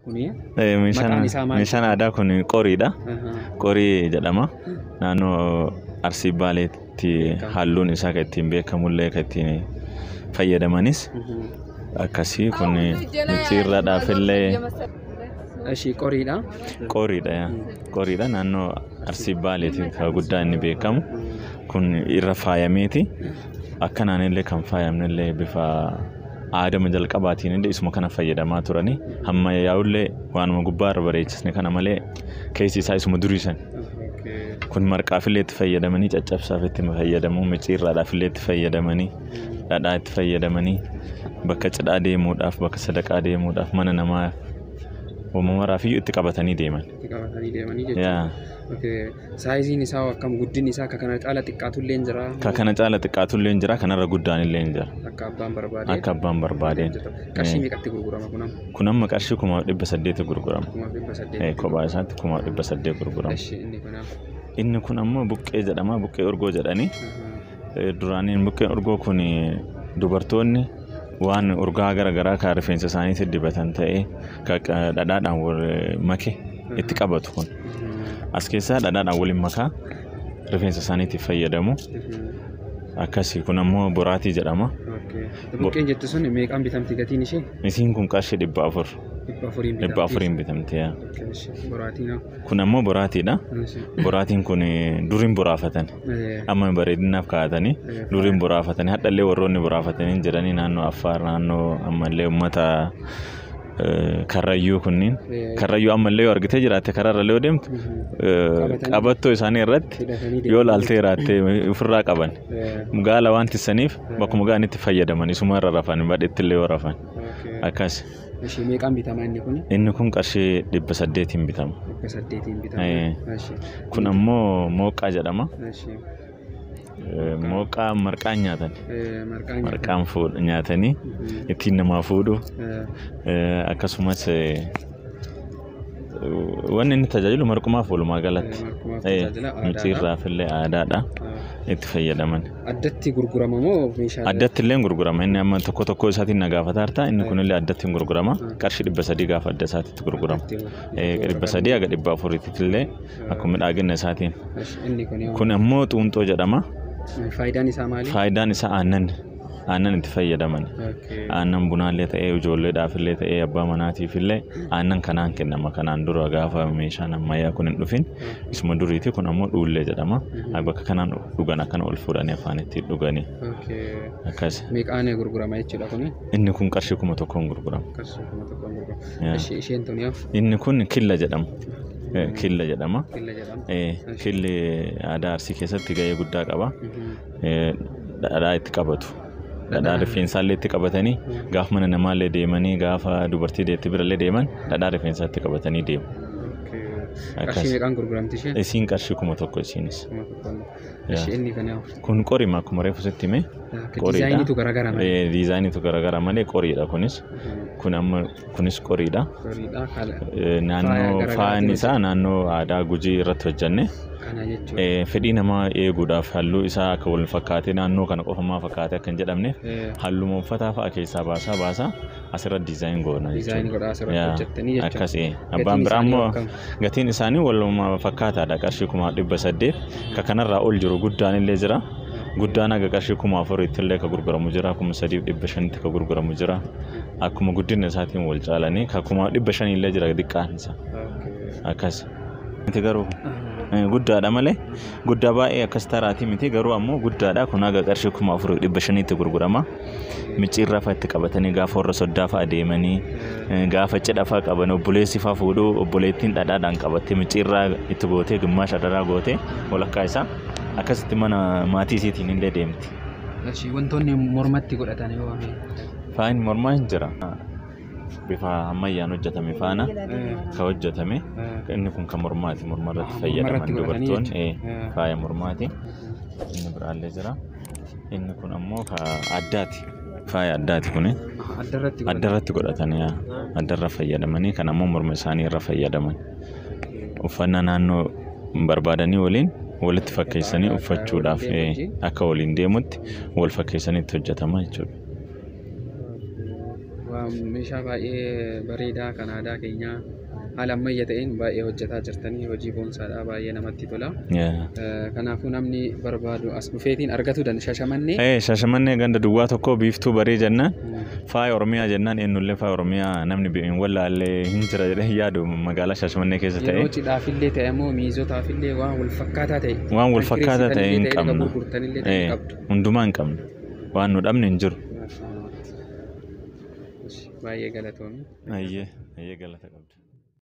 Meeshaan aadaa kun qoriidha. Qorii jedhama. Naannoo Arsii Baaleetti halluun isaa kan ittiin beekamullee kan ittiin fayyadamanis akkasii kun micciirraadhaafillee qoriidha. Qoriidha naannoo Arsii Baaleetti kan guddaa inni beekamu kun irra faayameeti. Akkanaanillee kan faayamnellee bifa aadama jalqabaatiin illee isuma kana fayyadamaa turani. Hamma yaa'ullee waanuma gubbaarra bareechisne kana malee keessi isaa isuma duriisan. Kun marqaafillee itti fayyadamanii caccabsaaf itti fayyadamu, micciirraadhaafillee itti fayyadamanii, dhadhaa itti fayyadamanii, bakka cidhaa deemuudhaaf, bakka sadaqaa deemuudhaaf, mana namaa uumamaafiyyuu itti qabatanii deeman. Saayiziin isaa akkam guddinni isaa akka kana caala xiqqaatullee jira. Akka kana caala xiqqaatullee jira, kanarra guddaanillee jira. Akka abbaan barbaade. Qarshii meeqatti gurgurama kunam? Kun amma qarshii 800 gurgurama. Kophaa isaatti 800 gurgurama. Inni kun ammoo buqqee jedhama, buqqee urgoo jedhani. Duraaniin buqqeen urgoo kun dubartoonni waan urgaa garagaraa kan rifeensa isaaniitti dibatan ta'ee dhadhaadhaan wal make itti qabatu kun. As keessaa dhadhaadhaan waliin makaa rifeensa isaaniitti fayyadamu. Akkasii kun ammoo boraatii jedhama. Buqqeen jettu sun meeqaan bitamti gatiin ishee? Isiin kun qarshii 400. 400 bitamti. Kun ammoo boraatiidha. Boraatiin kun duriin boraafatan. Amma bareedinaaf kaa'atanii duriin boraafatanii hadhallee warroonni boraafatanii jiranii naannoo Affaar naannoo ammallee uummata Karrayyuu kunniin. Karrayyuu ammallee yoo argitee jiraatte karaarra yoo deemtu qabattoo isaanii irratti yoo laaltee jiraatte ofirraa qaban. Gaala waan tissaniif bakkuma gaanitti fayyadaman isuma irra rafan badheetti illee yoo rafan. Akkas. Meeqaan bitama inni kun? Inni kun qarshii 800 bitama. 800 bitama. Kun ammoo mooqqaa jedhama. Mooqqaa marqaan nyaatan. Marqaan nyaatanii ittiin namaa fuudhu. Akkasumas wanni inni tajaajilu marqumaaf walumaa galatti. Micciirraafillee aadaadha. Itti fayyadaman. Addatti gurgurama moo meeshaalee? Addatti illee gurgurama. Inni amma tokko isaatiin na gaafata harta. Inni kunillee addatti gurgurama. Qarshii 300 gaafa adda isaatitti gurgurama. 300 haga 400 illee akkuma dhaagina isaatiin. Kun ammoo xuunxoo jedhama. Faayidaan isaa maali? Faayidaan isaa aannan itti fayyadaman. Aannan bunaallee ta'ee ijoolleedhaafillee ta'ee abbaa manaatiifillee aannan kanaan kennama. Kanaan dura gaafa meeshaan ammayyaa kun hin dhufin isuma duriiti kun ammoo dhuullee jedhama. Bakka kanaan dhugan akkana ol fuudhanii afaan itti dhuganii. Akkas. Meeqaan gurgurama jechuudha kuni? Inni kun qarshii 1,000 gurgurama. Qarshii 1,000 gurgurama. Isheen tuniyaa? Inni kun killa jedhama. Killa jedhama. Killi aadaa Arsii keessatti gahee guddaa qaba. Dhadhaa itti qabatu. Dhadhaa rifeensaallee itti qabatanii gaafa mana namaallee deemanii gaafa dubartii deetti birallee deeman dhadhaa rifeensaatti qabatanii deemu. Qarshii meeqaan gurguramti ishee? Isiin qarshii 1,000 isiinis. Inni kana kun qorima akkuma reefu sitti hime. Diizaayiniitu garagara malee. Diizaayiniitu garagara malee qoriidha kunis. Kun amma kunis qoriidha. Naannoo faayaan isaa naannoo aadaa Gujii irratti hojjenne. Fedhii namaa eeguudhaaf halluu isaa akka wal fakkaatee naannoo kana qofamaa fakkaatee akka hin jedhamne halluu uffataa fa'a keessaa baasaa asirra diizaayin goona. Diizaayin godhaa asirratti hojjettanii jechuudha. Akkasii. Abbaan biraa immoo gatiin isaanii waluma fakkaataadha qarshii 800. Ka kanarraa ol jiru guddaan illee jira. Guddaan aga qarshii 4,000 illee ka gurguramu jira. 3,500 ka gurguramu jira. Akkuma guddina isaatiin wal caalanii ka 500 illee jira xiqqaan isaa. Akkas. Miti garuu guddaadha malee guddaa baay'ee akkas taraati miti garuu ammoo guddaadha kun aga qarshii 4,500 itti gurgurama. Micciirraa fa'a itti qabatanii gaafa warra soddaa fa'a deemanii gaafa cidha fa'a qaban obboleessi fa'a fuudhuu obboleettiin dhadhaadhaan qabattee micciirraa itti gootee gimmaasha daraa gootee walakkaa isaa akkasitti mana maatii isiitiin illee deemti. Wantoonni mormatti godhatan yoo amee? Faayin mormaa hin jira. Bifa ammayyaan hojjetame faana ka hojjetame inni kun kan mormaati mormarratti fayyadaman dubartoonni faaya mormaati. Inni biraallee jira. Inni kun ammoo ka addaati. Faaya addaati kuni. Addarratti godhatanii addarra fayyadamanii kan ammoo morma isaanii irra fayyadaman. Uffannaa naannoo barbaadanii waliin walitti fakkeessanii uffachuudhaaf akka waliin deemutti wal fakkeessanii itti hojjetama jechuudha. meeshaa baay'ee bareedaa kan aadaa keenyaa haala ammayyaa ta'een baay'ee hojjetaa jirtanii hojii boonsaadhaa baay'ee namatti tola. Kanaafuu namni barbaadu as dhufeetiin argatu danda'a Shashamannee. Shashamannee ganda duwwaa tokko biiftuu baree jennaan faaya Oromiyaa jennaan eenyullee faaya Oromiyaa namni bi'in wallaallee hin jira jedhee yaadu magaalaa Shashamannee keessa ta'e. Yeroo cidhaafillee ta'e immoo miizotaafillee waan wal fakkaataa ta'e. Waan wal fakkaataa ta'e hin qabna. Hundumaa hin qabna. Waan nu dhabne hin jiru. Baay'ee galatoomii. Ayyee galata qabda.